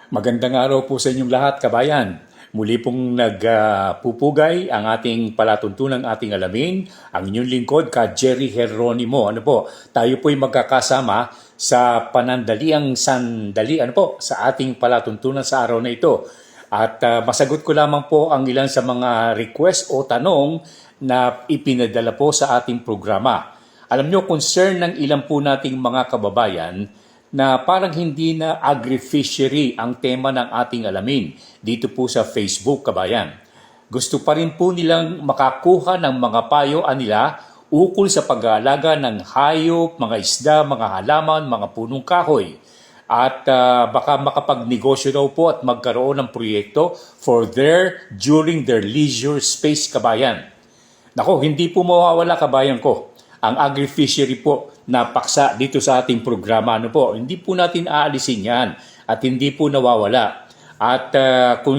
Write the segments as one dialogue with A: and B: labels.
A: Magandang araw po sa inyong lahat, kabayan. Muli pong nagpupugay ang ating palatuntunang ating alamin, ang inyong lingkod, ka Jerry Geronimo. Tayo po'y magkakasama sa panandaliang sandali, sa ating palatuntunan sa araw na ito. At masagot ko lamang po ang ilan sa mga request o tanong na ipinadala po sa ating programa. Alam nyo, concern ng ilan po nating mga kababayan na parang hindi na agri-fishery ang tema ng ating alamin dito po sa Facebook, kabayan. Gusto pa rin po nilang makakuha ng mga payo nila ukol sa pag-aalaga ng hayop, mga isda, mga halaman, mga punong kahoy. At baka makapagnegosyo daw po at magkaroon ng proyekto during their leisure space, kabayan. Nako, hindi po mawawala, kabayan ko, ang agri-fishery po na paksa dito sa ating programa. Hindi po natin aalisin yan at hindi po nawawala. At kung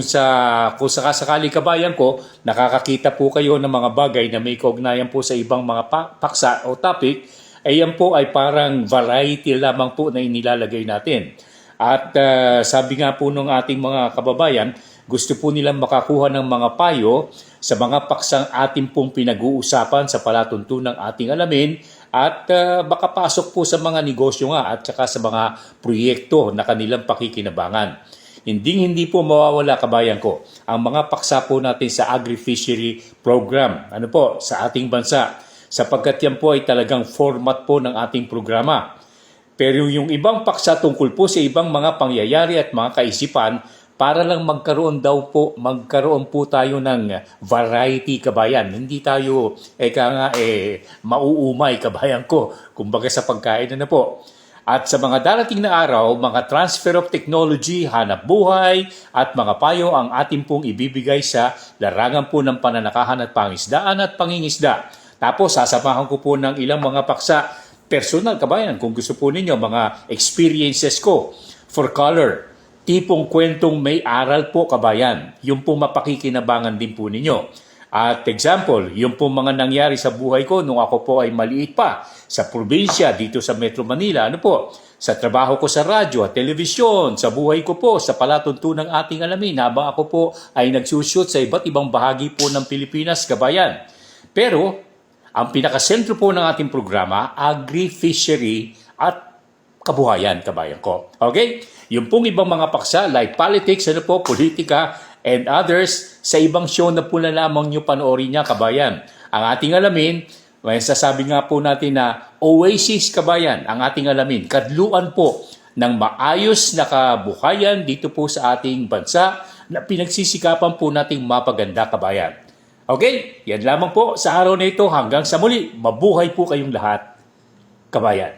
A: sakasakali, kabayan ko, nakakakita po kayo ng mga bagay na may kaugnayan po sa ibang mga paksa o topic, ay yan po ay parang variety lamang po na inilalagay natin. At sabi nga po ng ating mga kababayan, gusto po nilang makakuha ng mga payo sa mga paksang ating pong pinag-uusapan sa palatuntunang ating alamin at baka pasok po sa mga negosyo nga at saka sa mga proyekto na kanilang pakikinabangan. Hindi po mawawala, kabayan ko, ang mga paksa po natin sa agri-fishery program sa ating bansa, sapagkat yan po ay talagang format po ng ating programa. Pero yung ibang paksa tungkol po sa ibang mga pangyayari at mga kaisipan, para lang magkaroon po tayo ng variety, kabayan. Hindi tayo mauumay, kabayan ko, kumbaga sa pagkain po. At sa mga darating na araw, mga transfer of technology, hanap buhay, at mga payo ang ating pong ibibigay sa larangan po ng pananakahan at pangisdaan at pangingisda. Tapos sasamahan ko po ng ilang mga paksa personal, kabayan, kung gusto po ninyo, mga experiences ko for color. Tipong kwentong may aral po, kabayan. Yung pong mapakikinabangan din po ninyo. At example, yung pong mga nangyari sa buhay ko nung ako po ay maliit pa sa probinsya dito sa Metro Manila. Sa trabaho ko sa radyo at telebisyon, sa buhay ko po sa palatuntunang ating alamin habang ako po ay nagsushoot sa iba't ibang bahagi po ng Pilipinas, kabayan. Pero ang pinakasentro po ng ating programa, agri-fishery at kabuhayan, kabayan ko. Okay? Yung pong ibang mga paksa like politics, politika, and others, sa ibang show na po na lamang nyo panoorin niya, kabayan. Ang ating alamin, may sasabi nga po natin na oasis, kabayan, ang ating alamin. Kadluan po ng maayos na kabuhayan dito po sa ating bansa na pinagsisikapan po nating mapaganda, kabayan. Okay? Yan lamang po sa araw na ito. Hanggang sa muli, mabuhay po kayong lahat, kabayan.